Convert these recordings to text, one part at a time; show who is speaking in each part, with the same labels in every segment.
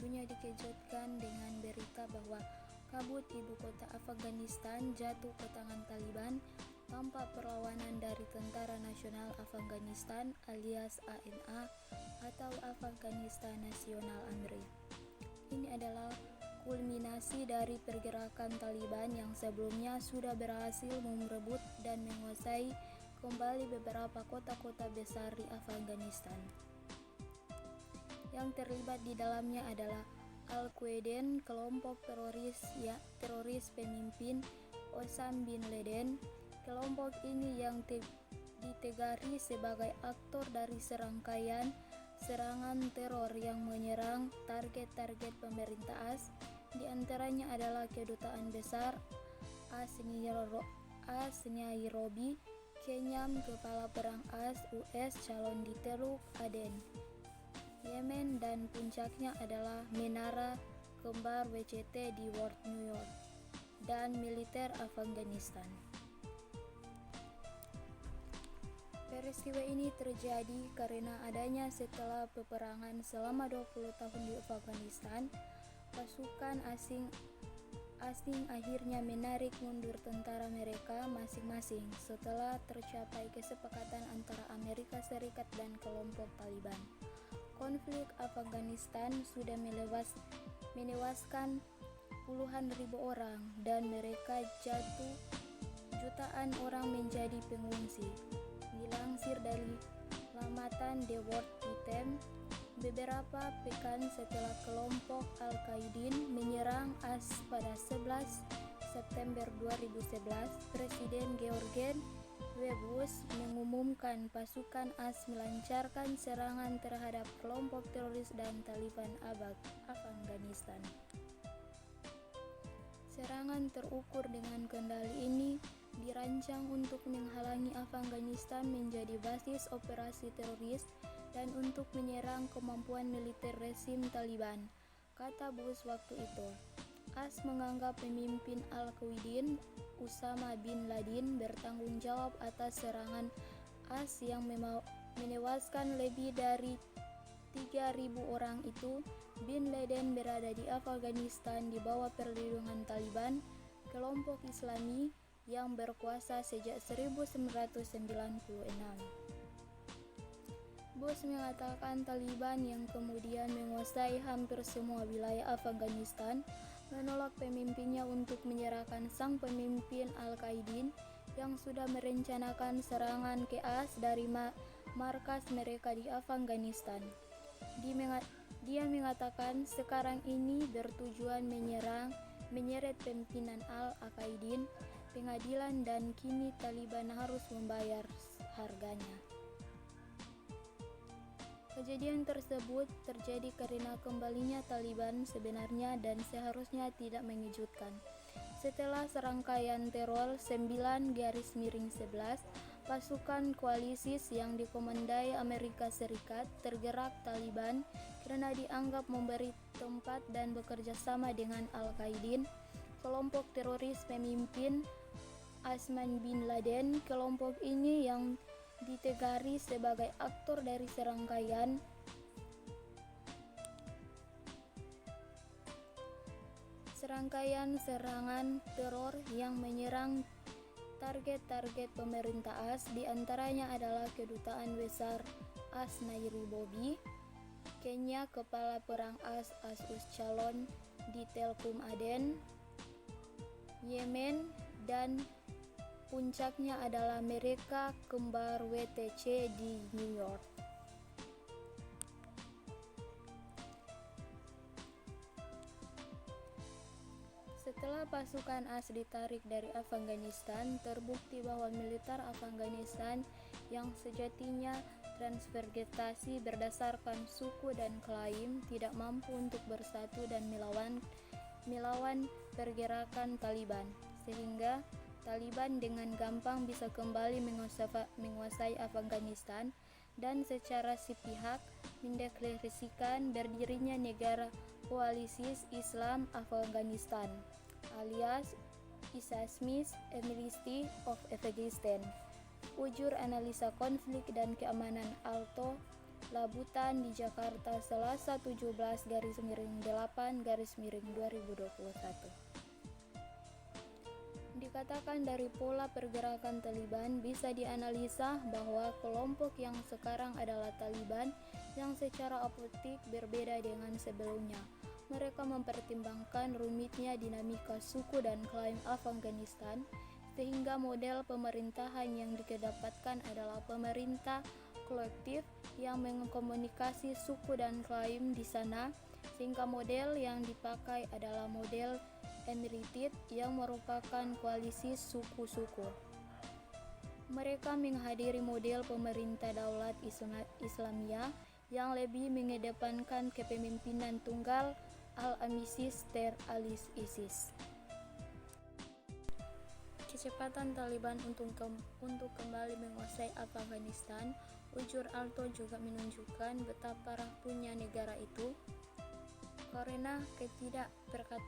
Speaker 1: dunia dikejutkan dengan berita bahwa kabut ibu kota Afghanistan jatuh ke tangan Taliban tanpa perlawanan dari Tentara Nasional Afghanistan alias ANA atau Afghanistan National Army. Ini adalah kulminasi dari pergerakan Taliban yang sebelumnya sudah berhasil merebut dan menguasai kembali beberapa kota-kota besar di Afghanistan. Yang terlibat di dalamnya adalah Al-Qaeda, kelompok teroris pemimpin Osama bin Laden. Kelompok ini yang ditegari sebagai aktor dari serangkaian serangan teror yang menyerang target-target pemerintah AS. Di antaranya adalah Kedutaan Besar AS Nairobi, Kenyam, Kepala Perang AS US calon di Teluk Aden, Yemen, dan puncaknya adalah Menara Kembar WCT di Ward New York, dan militer Afghanistan. Peristiwa ini terjadi karena adanya setelah peperangan selama 20 tahun di Afghanistan, pasukan asing akhirnya menarik mundur tentara mereka masing-masing setelah tercapai kesepakatan antara Amerika Serikat dan kelompok Taliban. Konflik Afghanistan sudah menewaskan puluhan ribu orang dan mereka jatuh jutaan orang menjadi pengungsi. Dilansir dari laman The World Item, beberapa pekan setelah kelompok Al-Qaeda menyerang AS pada 11 September 2011, Presiden George W. Bush mengumumkan pasukan AS melancarkan serangan terhadap kelompok teroris dan Taliban Afghanistan. Serangan terukur dengan kendali ini dirancang untuk menghalangi Afghanistan menjadi basis operasi teroris dan untuk menyerang kemampuan militer rezim Taliban, kata Bush waktu itu. AS menganggap pemimpin Al-Qaeda Osama bin Laden bertanggung jawab atas serangan AS yang menewaskan lebih dari 3.000 orang itu. Bin Laden berada di Afghanistan di bawah perlindungan Taliban, kelompok Islami yang berkuasa sejak 1996. Bush mengatakan Taliban yang kemudian menguasai hampir semua wilayah Afghanistan menolak pemimpinnya untuk menyerahkan sang pemimpin Al-Qaeda yang sudah merencanakan serangan ke AS dari markas mereka di Afghanistan. Dia mengatakan sekarang ini bertujuan menyeret pimpinan Al-Qaeda pengadilan dan kini Taliban harus membayar harganya. Kejadian tersebut terjadi karena kembalinya Taliban sebenarnya dan seharusnya tidak mengejutkan. Setelah serangkaian teror 9/11, pasukan koalisi yang dikomandai Amerika Serikat tergerak Taliban karena dianggap memberi tempat dan bekerja sama dengan Al-Qaeda, kelompok teroris pemimpin Osama bin Laden. Kelompok ini yang ditegari sebagai aktor dari serangkaian serangan teror yang menyerang target-target pemerintah AS, di antaranya adalah Kedutaan Besar AS Nairobi, Kenya, Kepala Perang AS US calon di Teluk Aden, Yemen, dan puncaknya adalah mereka kembar WTC di New York. Setelah pasukan AS ditarik dari Afghanistan, terbukti bahwa militer Afghanistan yang sejatinya transvergetasi berdasarkan suku dan klaim tidak mampu untuk bersatu dan melawan pergerakan Taliban, sehingga Taliban dengan gampang bisa kembali menguasai Afghanistan dan secara sepihak mendeklarasikan berdirinya negara koalisi Islam Afghanistan alias Islamic Emirate of Afghanistan. Ujur analisa konflik dan keamanan Alto Labutan di Jakarta Selasa 17/8/2021. Dikatakan dari pola pergerakan Taliban bisa dianalisa bahwa kelompok yang sekarang adalah Taliban yang secara apotik berbeda dengan sebelumnya. Mereka mempertimbangkan rumitnya dinamika suku dan klaim Afghanistan, sehingga model pemerintahan yang dikedepankan adalah pemerintah kolektif yang mengkomunikasi suku dan klaim di sana, sehingga model yang dipakai adalah model emirated yang merupakan koalisi suku-suku. Mereka menghadiri model pemerintah daulat Islamiyah yang lebih mengedepankan kepemimpinan tunggal al-Amisis ter al-ISIS. Kecepatan Taliban untuk kembali menguasai Afghanistan, ujar Alto, juga menunjukkan betapa rapuhnya negara itu karena ketidakberkat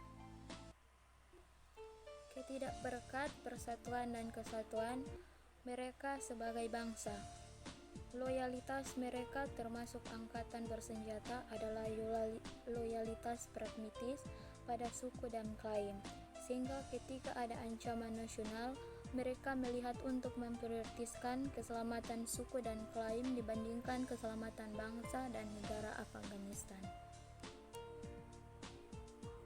Speaker 1: persatuan dan kesatuan mereka sebagai bangsa. Loyalitas mereka termasuk angkatan bersenjata adalah loyalitas pragmatis pada suku dan klaim, sehingga ketika ada ancaman nasional, mereka melihat untuk memprioritaskan keselamatan suku dan klaim dibandingkan keselamatan bangsa dan negara Afghanistan.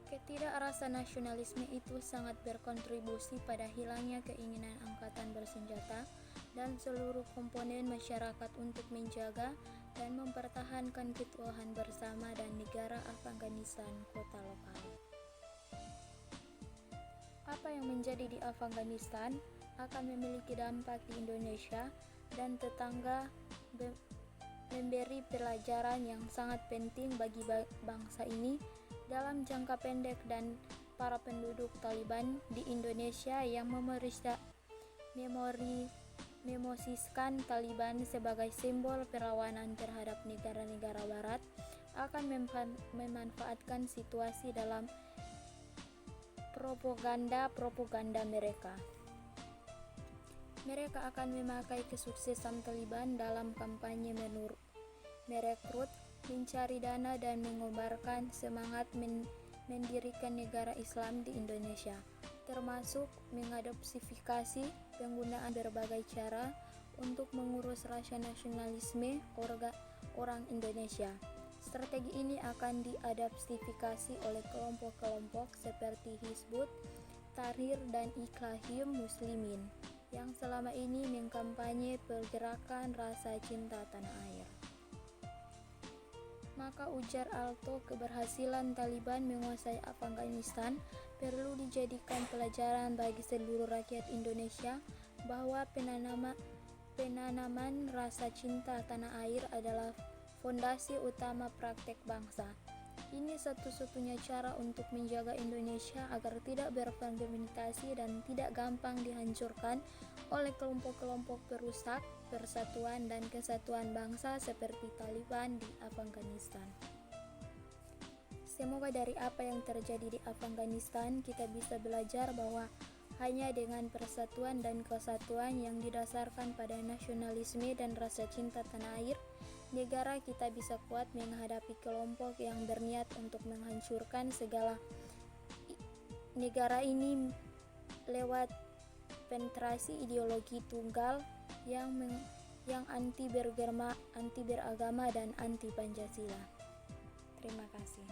Speaker 1: Ketidakrasa nasionalisme itu sangat berkontribusi pada hilangnya keinginan angkatan bersenjata dan seluruh komponen masyarakat untuk menjaga dan mempertahankan keutuhan bersama dan negara Afghanistan kota lokal. Apa yang menjadi di Afghanistan akan memiliki dampak di Indonesia dan tetangga, memberi pelajaran yang sangat penting bagi bangsa ini dalam jangka pendek, dan para penduduk Taliban di Indonesia yang memosisikan Taliban sebagai simbol perlawanan terhadap negara-negara barat akan memanfaatkan situasi dalam propaganda mereka. Mereka akan memakai kesuksesan Taliban dalam kampanye merekrut, mencari dana, dan mengobarkan semangat mendirikan negara Islam di Indonesia, termasuk mengadopsifikasi penggunaan berbagai cara untuk mengurus rasa nasionalisme orang Indonesia. Strategi ini akan diadopsifikasi oleh kelompok-kelompok seperti Hizbut Tahrir dan Ikhwanul Muslimin yang selama ini mengkampanye pergerakan rasa cinta tanah air. Maka ujar Alto, keberhasilan Taliban menguasai Afghanistan perlu dijadikan pelajaran bagi seluruh rakyat Indonesia bahwa penanaman rasa cinta tanah air adalah fondasi utama praktek bangsa. Ini satu-satunya cara untuk menjaga Indonesia agar tidak berfragmentasi dan tidak gampang dihancurkan oleh kelompok-kelompok perusak persatuan dan kesatuan bangsa seperti Taliban di Afghanistan. Semoga dari apa yang terjadi di Afghanistan kita bisa belajar bahwa hanya dengan persatuan dan kesatuan yang didasarkan pada nasionalisme dan rasa cinta tanah air, negara kita bisa kuat menghadapi kelompok yang berniat untuk menghancurkan segala negara ini lewat penetrasi ideologi tunggal yang anti beragama dan anti Pancasila. Terima kasih.